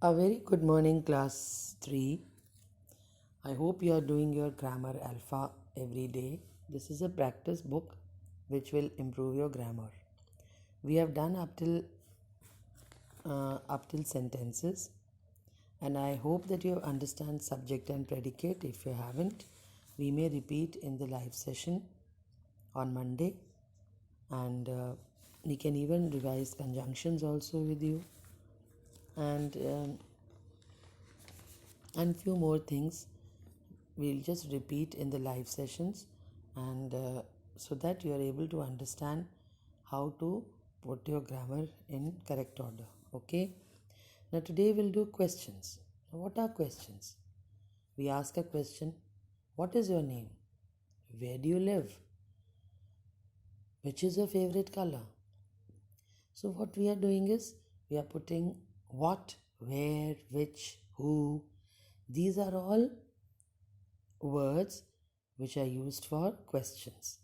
A very good morning, class 3. I hope you are doing your grammar alpha every day. This is a practice book which will improve your grammar. We have done up till sentences, and I hope that you understand subject and predicate. If you haven't, we may repeat in the live session on Monday, and we can even revise conjunctions also with you, and few more things we'll just repeat in the live sessions, and so that you are able to understand how to put your grammar in correct order. Okay, now today we'll do questions. Now, what are questions? We ask a question: what is your name? Where do you live? Which is your favorite color? So what we are doing is we are putting what, where, which, who. These are all words which are used for questions.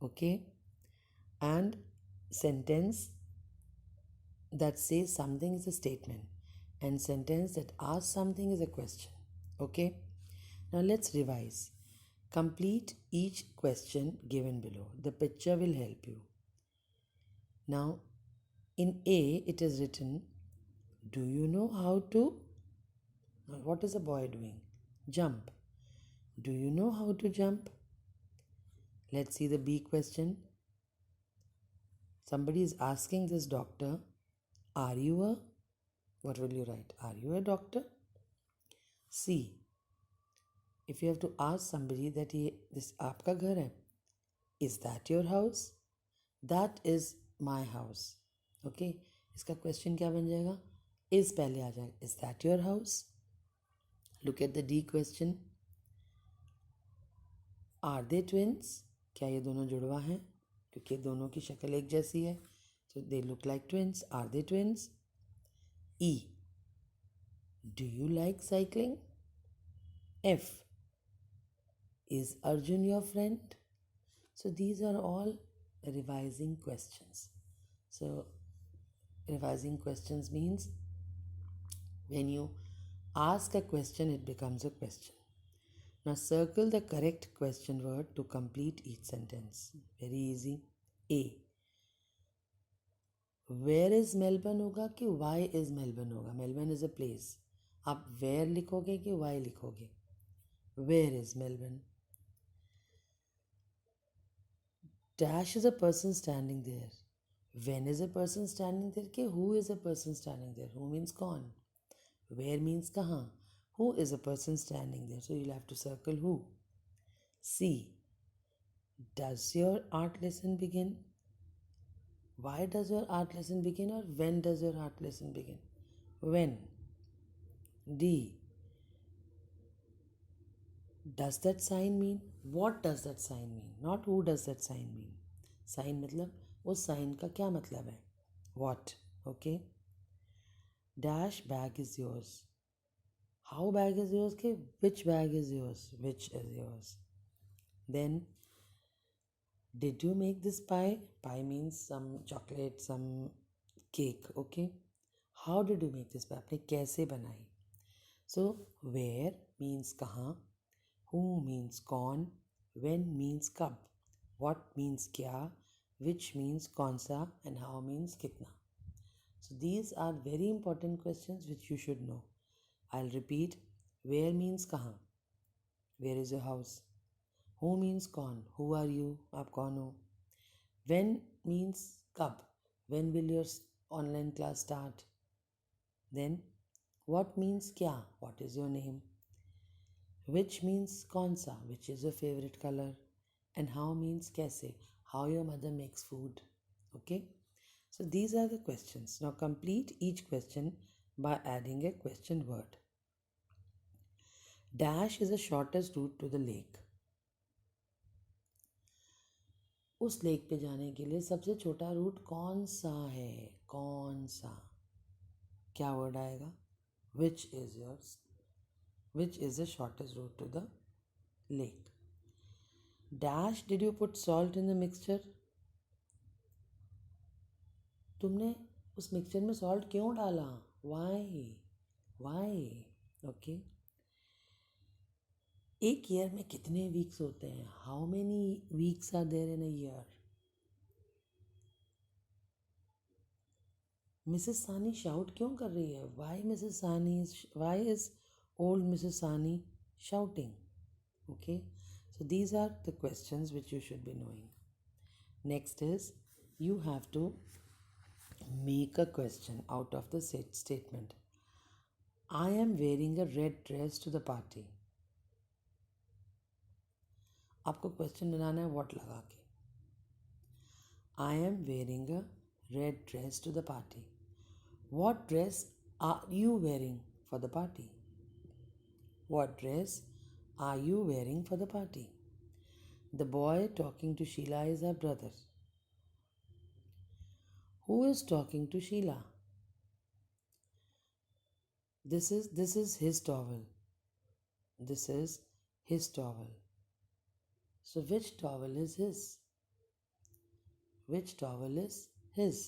Okay, and sentence that says something is a statement, and sentence that asks something is a question. Okay, now let's revise. Complete each question given below. The picture will help you. Now in A it is written, do you know how to, what is a boy doing? Jump. Do you know how to jump? Let's see the B question. Somebody is asking this doctor, are you a, what will you write? Are you a doctor? C. If you have to ask somebody that ये this आपका घर है, is that your house? That is my house. Okay, इसका question क्या बन जाएगा? Is पहले आ जाएगा. Is that your house? Look at the D question. Are they twins? क्या ये दोनों जुड़वा हैं? क्योंकि दोनों की शक्ल एक जैसी है. So they look like twins. Are they twins? E. Do you like cycling? F. Is Arjun your friend? So these are all revising questions. So revising questions means when you ask a question, it becomes a question. Now circle the correct question word to complete each sentence. Very easy. A. Where is Melbourne होगा कि why is Melbourne होगा? Melbourne is a place. आप where लिखोगे कि why लिखोगे? Where is Melbourne? Dash is a person standing there. When is a person standing there? कि who is a person standing there? Who means कौन? Where means कहाँ? Who is a person standing there? So you'll have to circle who. C. Does your art lesson begin? Why does your art lesson begin, or when does your art lesson begin? When. D. Does that sign mean? What does that sign mean? Not who does that sign mean. Sign मतलब उस sign का क्या मतलब है? What? Okay. Dash bag is yours. How bag is yours? के which bag is yours? Which is yours? Then, did you make this pie? Pie means some chocolate, some cake. Okay. How did you make this pie? आपने कैसे बनाई? So where means कहाँ, who means कौन, when means कब, what means क्या, which means कौन सा, and how means कितना. So these are very important questions which you should know. I'll repeat. Where means कहाँ, where is your house. Who means कौन, who are you, आप कौन हो. When means कब, when will your online class start. Then what means क्या, what is your name. Which means कौन सा, which is your favorite color. And how means कैसे, how your mother makes food. Okay, so these are the questions. Now complete each question by adding a question word. Dash is the shortest route to the lake. उस lake पे जाने के लिए सबसे छोटा root कौन सा है, कौन सा. क्या वर्ड आएगा? Which is yours, which is the shortest route to the lake. Dash did you put salt in the mixture? तुमने उस मिक्सचर में सॉल्ट क्यों डाला? Why? Why? Okay. एक ईयर में कितने वीक्स होते हैं? How many weeks are there in a year? Mrs Sani shout क्यों कर रही है? Why is old Mrs Sani shouting? Okay, so these are the questions which you should be knowing. Next is, you have to make a question out of the statement. I am wearing a red dress to the party. आपको question बनाना है what लगा के. I am wearing a red dress to the party. What dress are you wearing for the party? What dress are you wearing for the party? The boy talking to Sheila is her brother. Who is talking to Sheila? This is his towel. This is his towel. So which towel is his? Which towel is his?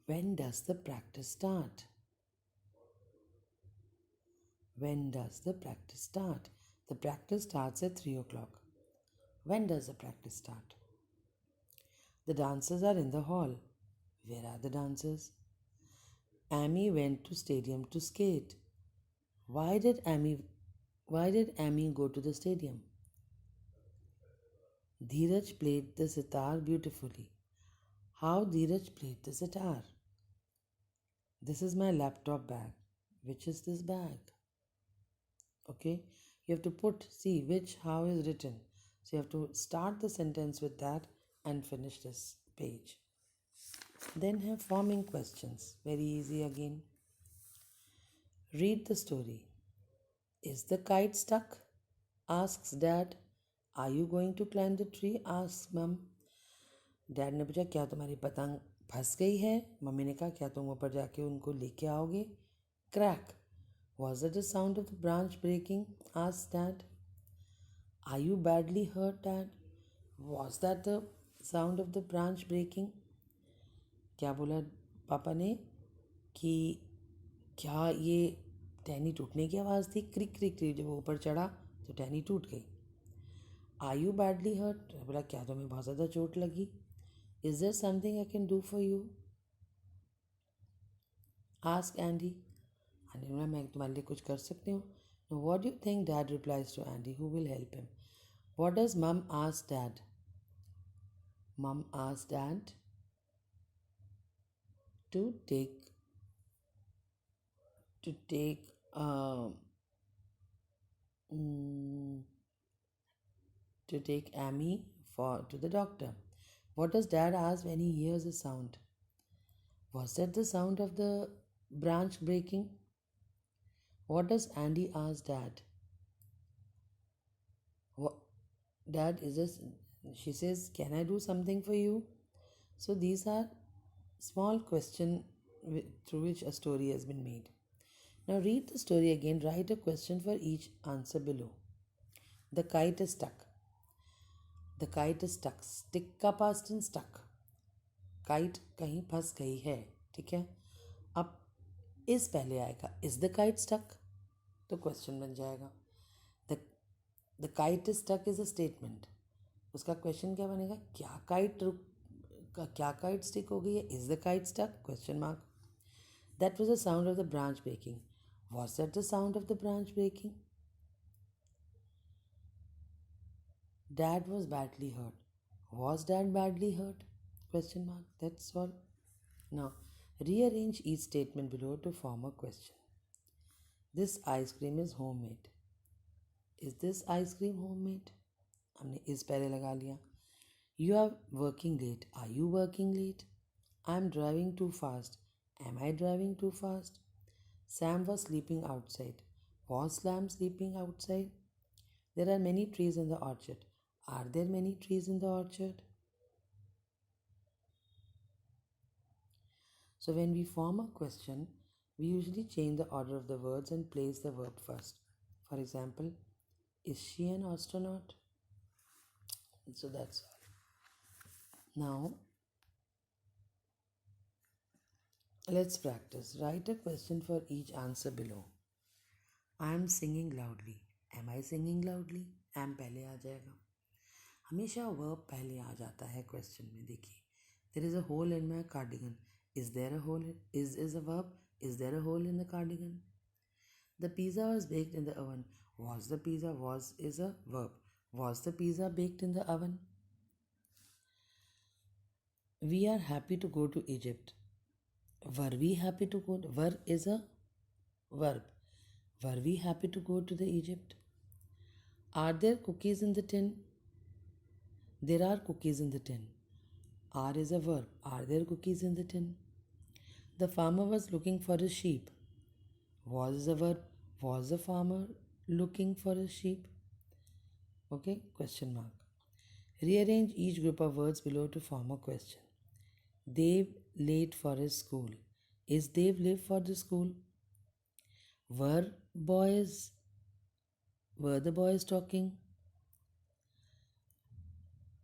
When does the practice start? When does the practice start? The practice starts at 3 o'clock. When does the practice start? The dancers are in the hall. Where are the dancers? Amy went to stadium to skate. Why did Amy go to the stadium? Dheeraj played the sitar beautifully. How Dheeraj played the sitar? This is my laptop bag. Which is this bag? Okay, you have to see which, how is written. So you have to start the sentence with that and finish this page. Then have forming questions. Very easy again. Read the story. Is the kite stuck? Asks dad. Are you going to climb the tree? Asks mum. Dad ने पूछा क्या तुम्हारी पतंग फंस गई है? Mummy ने कहा क्या तुम ऊपर जाके उनको लेके आओगे? Crack. Was it the sound of the branch breaking? Asked dad. Are you badly hurt, dad? Was that the sound of the branch breaking? क्या बोला पापा ने कि क्या ये टहनी टूटने की आवाज़ थी? क्रिक क्रिक क्रिक. जब वो ऊपर चढ़ा तो टहनी टूट गई. Are you badly hurt? बोला क्या तुम्हें बहुत ज़्यादा चोट लगी? Is there something I can do for you? Ask Andy. Andy बोला मैं तुम्हारे लिए कुछ कर सकती हूँ. Now what do you think dad replies to Andy? Who will help him? What does mum ask dad? Mum asks dad to take to take Amy to the doctor. What does dad ask when he hears a sound? Was that the sound of the branch breaking? What does Andy ask dad? What, dad is this? She says, "Can I do something for you?" So these are small questions through which a story has been made. Now read the story again. Write a question for each answer below. The kite is stuck. The kite is stuck. Stick का past tense stuck. Kite कहीं फंस गई है. ठीक है. अब is पहले आएगा. Is the kite stuck? तो क्वेश्चन बन जाएगा. The kite is stuck is a statement. उसका क्वेश्चन क्या बनेगा? क्या काइट स्टिक हो गई है? Is the kite stuck? Question mark. That was the sound of the branch breaking. Was that the sound of the branch breaking? Dad was badly hurt. Was dad badly hurt? Question mark. That's all. Now, rearrange each statement below to form a question. This ice cream is homemade. Is this ice cream homemade? हमने इस पहले लगा लिया. You are working late. Are you working late? I am driving too fast. Am I driving too fast? Sam was sleeping outside. Was Sam sleeping outside? There are many trees in the orchard. Are there many trees in the orchard? So when we form a question, we usually change the order of the words and place the verb first. For example, is she an astronaut? So that's all. Now, Let's practice. Write a question for each answer below. I am singing loudly. Am I singing loudly? Am पहले आ जाएगा. हमेशा verb पहले आ जाता है question में. देखिए, there is a hole in my cardigan. Is there a hole? Is a verb. Is there a hole in the cardigan? The pizza was baked in the oven. Was the pizza? Was is a verb. Was the pizza baked in the oven? We are happy to go to Egypt. Were we happy to go? Were is a verb. Were we happy to go to the Egypt? Are there cookies in the tin? There are cookies in the tin. Are is a verb. Are there cookies in the tin? The farmer was looking for a sheep. Was is a verb. Was the farmer looking for a sheep? Okay, question mark. Rearrange each group of words below to form a question. Dave late for his school. Is Dave late for the school? Were boys were the boys talking?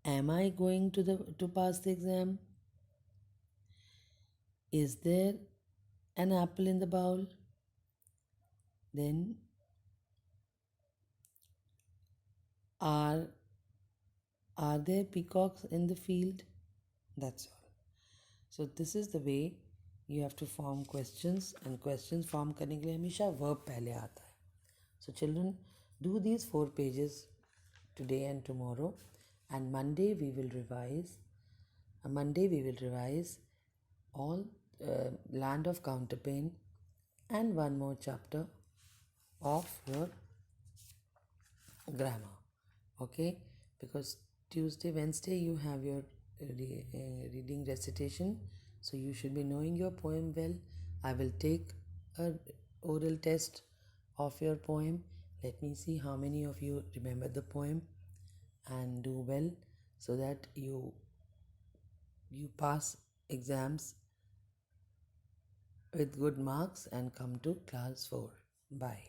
Am I going to pass the exam? Is there an apple in the bowl? Then are there peacocks in the field? That's all. So this is the way you have to form questions, and questions form करने के लिए हमेशा verb पहले आता है. So children, do these 4 pages today and tomorrow, and Monday we will revise. All Land of Counterpane and one more chapter of your grammar. Okay, because Tuesday, Wednesday you have your reading recitation, so you should be knowing your poem well. I will take a oral test of your poem. Let me see how many of you remember the poem and do well, so that you pass exams with good marks and come to class 4. Bye.